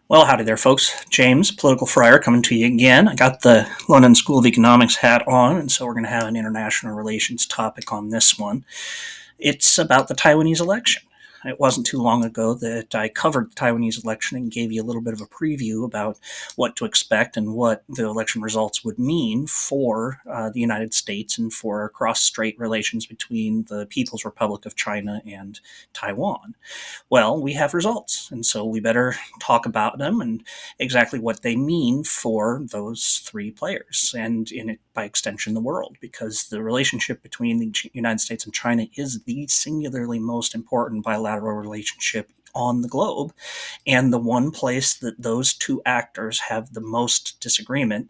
Well, howdy there, folks. James, Political Friar, coming to you again. I got the London School of Economics hat on, and so we're going to have an international relations topic on this one. It's about the Taiwanese election. It wasn't too long ago that I covered the Taiwanese election and gave you a little bit of a preview about what to expect and what the election results would mean for the United States and for cross-strait relations between the People's Republic of China and Taiwan. Well, we have results, and so we better talk about them and exactly what they mean for those three players and, by extension, the world, because the relationship between the United States and China is the singularly most important bilateral relationship on the globe, and the one place that those two actors have the most disagreement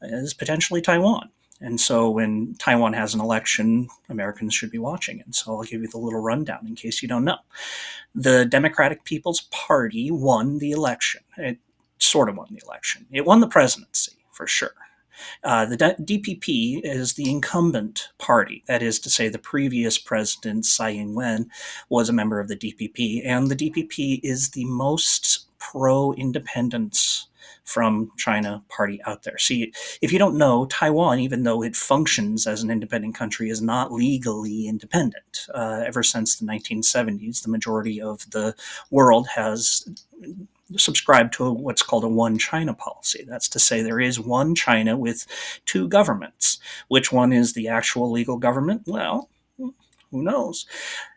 is potentially Taiwan. And so when Taiwan has an election, Americans should be watching. And so I'll give you the little rundown in case you don't know. The Democratic People's Party won the election. It sort of won the election. It won the presidency, for sure. The DPP is the incumbent party. That is to say, the previous president, Tsai Ing-wen, was a member of the DPP, and the DPP is the most pro-independence from China party out there. See, if you don't know, Taiwan, even though it functions as an independent country, is not legally independent. Ever since the 1970s, the majority of the world has subscribed to what's called a one China policy. That's to say there is one China with two governments. Which one is the actual legal government? Well, who knows?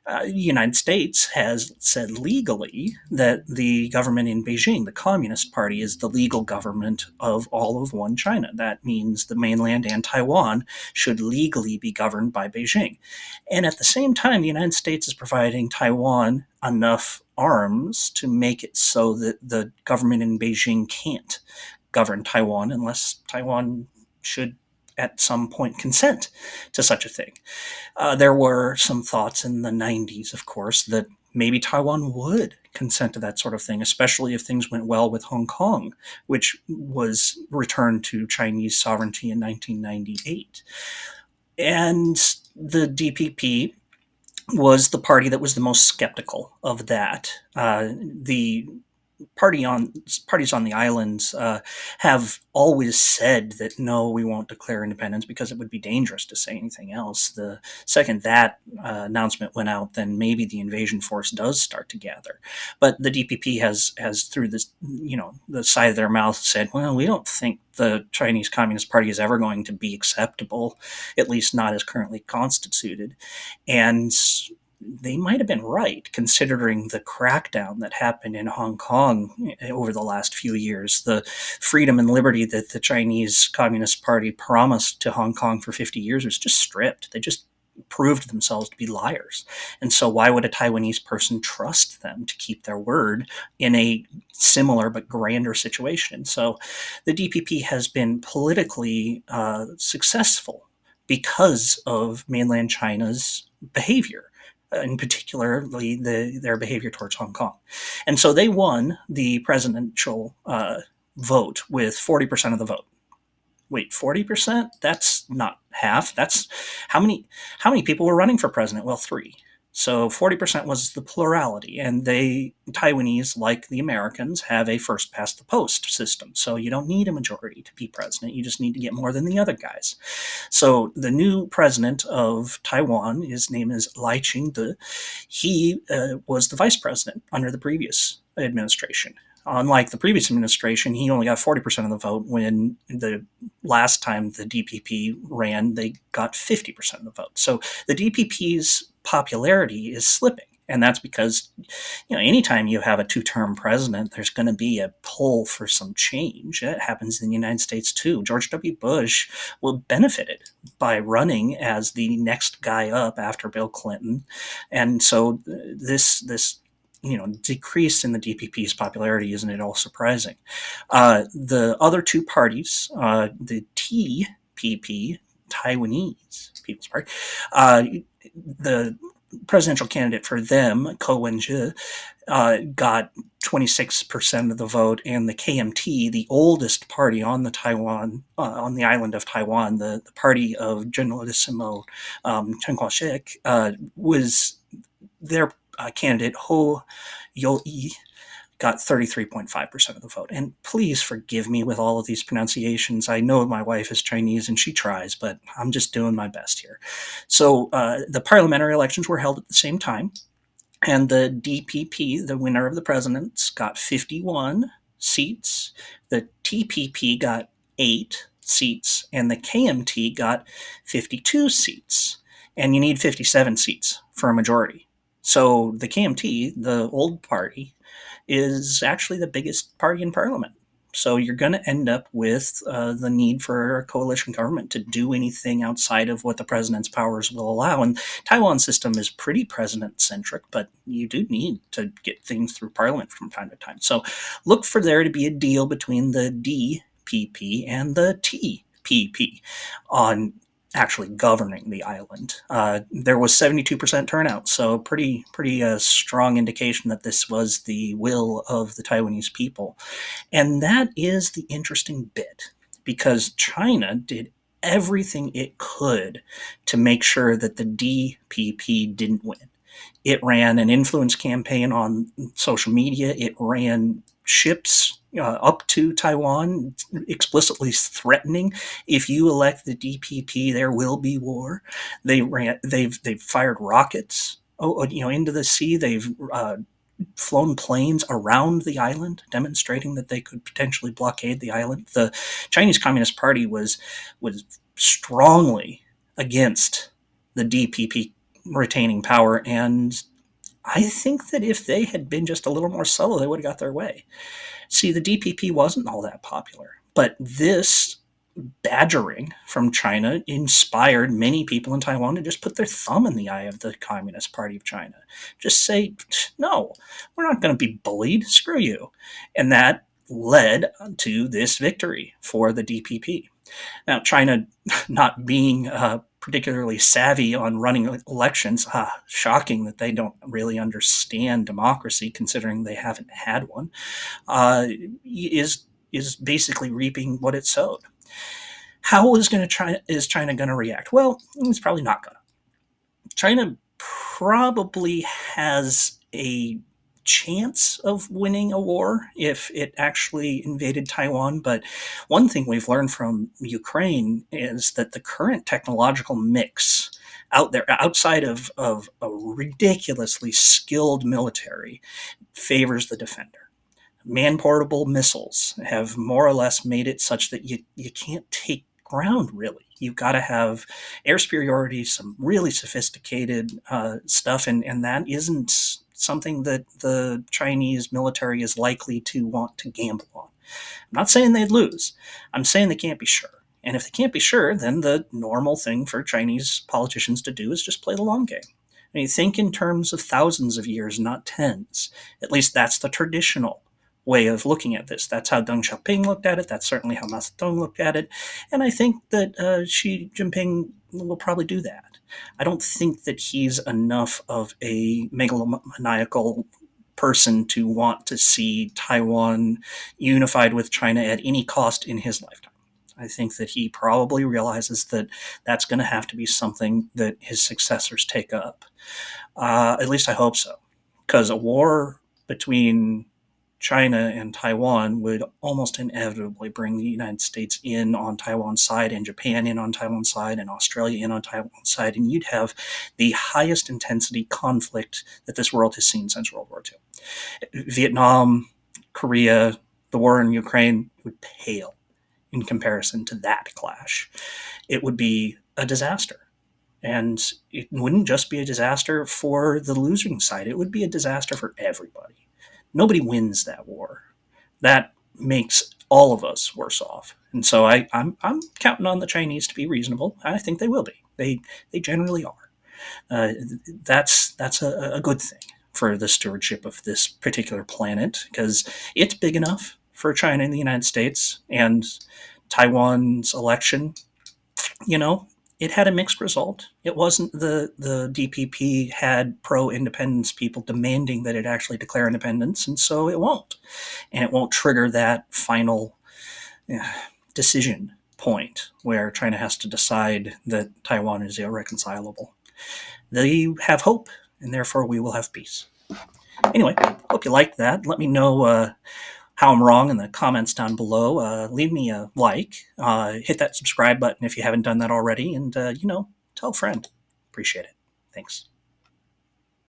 The United States has said legally that the government in Beijing, the Communist Party, is the legal government of all of one China. That means the mainland and Taiwan should legally be governed by Beijing. And at the same time, the United States is providing Taiwan enough arms to make it so that the government in Beijing can't govern Taiwan unless Taiwan should at some point consent to such a thing. There were some thoughts in the 90s, of course, that maybe Taiwan would consent to that sort of thing, especially if things went well with Hong Kong, which was returned to Chinese sovereignty in 1998. And the DPP was the party that was the most skeptical of that. The parties on the islands have always said that no, we won't declare independence because it would be dangerous to say anything else. The second that announcement went out, then maybe the invasion force does start to gather. But the DPP has through this, the side of their mouth said, well, we don't think the Chinese Communist Party is ever going to be acceptable, at least not as currently constituted. And they might have been right, considering the crackdown that happened in Hong Kong over the last few years. The freedom and liberty that the Chinese Communist Party promised to Hong Kong for 50 years was just stripped. They just proved themselves to be liars. And so why would a Taiwanese person trust them to keep their word in a similar but grander situation? So the DPP has been politically successful because of mainland China's behavior, in particularly their behavior towards Hong Kong. And so they won the presidential vote with 40% of the vote. Wait, 40%? That's not half. That's how many people were running for president? Well, three. So 40% was the plurality, and Taiwanese, like the Americans, have a first past the post system. So you don't need a majority to be president. You just need to get more than the other guys. So the new president of Taiwan, his name is Lai Ching-te. He was the vice president under the previous administration. Unlike the previous administration, he only got 40% of the vote. When the last time the DPP ran, they got 50% of the vote. So the DPP's popularity is slipping. And that's because, anytime you have a two-term president, there's going to be a pull for some change. That happens in the United States too. George W. Bush benefited by running as the next guy up after Bill Clinton. And so this decrease in the DPP's popularity isn't at all surprising. The other two parties, the TPP, Taiwanese People's Party, the presidential candidate for them, Ko Wen-je, got 26% of the vote, and the KMT, the oldest party on the island of Taiwan, the party of Generalissimo Chen Kuo-shek, was their candidate Ho Yo-i got 33.5% of the vote. And please forgive me with all of these pronunciations. I know my wife is Chinese and she tries, but I'm just doing my best here. So the parliamentary elections were held at the same time. And the DPP, the winner of the presidents, got 51 seats. The TPP got 8 seats. And the KMT got 52 seats. And you need 57 seats for a majority. So the KMT, the old party, is actually the biggest party in parliament. So you're going to end up with the need for a coalition government to do anything outside of what the president's powers will allow. And Taiwan's system is pretty president centric, but you do need to get things through parliament from time to time. So look for there to be a deal between the DPP and the TPP on actually governing the island. There was 72% turnout, so pretty strong indication that this was the will of the Taiwanese people. And that is the interesting bit, because China did everything it could to make sure that the DPP didn't win. It ran an influence campaign on social media. It ran ships up to Taiwan, explicitly threatening, if you elect the DPP, there will be war. They've fired rockets, into the sea. They've flown planes around the island, demonstrating that they could potentially blockade the island. The Chinese Communist Party was strongly against the DPP retaining power, and I think that if they had been just a little more subtle, they would have got their way. See, the DPP wasn't all that popular, but this badgering from China inspired many people in Taiwan to just put their thumb in the eye of the Communist Party of China. Just say, no, we're not going to be bullied. Screw you. And that led to this victory for the DPP. Now, China not being particularly savvy on running elections, shocking that they don't really understand democracy, considering they haven't had one, uh, is basically reaping what it sowed. How is China going to react? Well, it's probably not going to. China probably has a chance of winning a war if it actually invaded Taiwan. But one thing we've learned from Ukraine is that the current technological mix out there, outside of a ridiculously skilled military, favors the defender. Man-portable missiles have more or less made it such that you can't take ground, really. You've got to have air superiority, some really sophisticated stuff, and that isn't something that the Chinese military is likely to want to gamble on. I'm not saying they'd lose. I'm saying they can't be sure. And if they can't be sure, then the normal thing for Chinese politicians to do is just play the long game. I mean, think in terms of thousands of years, not tens. At least that's the traditional way of looking at this. That's how Deng Xiaoping looked at it. That's certainly how Mao Zedong looked at it. And I think that Xi Jinping will probably do that. I don't think that he's enough of a megalomaniacal person to want to see Taiwan unified with China at any cost in his lifetime. I think that he probably realizes that that's going to have to be something that his successors take up. At least I hope so. Because a war between China and Taiwan would almost inevitably bring the United States in on Taiwan's side, and Japan in on Taiwan's side, and Australia in on Taiwan's side, and you'd have the highest intensity conflict that this world has seen since World War II. Vietnam, Korea, the war in Ukraine would pale in comparison to that clash. It would be a disaster. And it wouldn't just be a disaster for the losing side, it would be a disaster for everybody. Nobody wins that war. That makes all of us worse off. And so I'm counting on the Chinese to be reasonable. I think they will be. They generally are. That's a good thing for the stewardship of this particular planet, because it's big enough for China and the United States. And Taiwan's election, you know, it had a mixed result. It wasn't the DPP had pro-independence people demanding that it actually declare independence, and so it won't. And it won't trigger that final decision point where China has to decide that Taiwan is irreconcilable. They have hope, and therefore we will have peace. Anyway, hope you liked that. Let me know how I'm wrong in the comments down below. Leave me a like. Hit that subscribe button if you haven't done that already. And, tell a friend. Appreciate it. Thanks.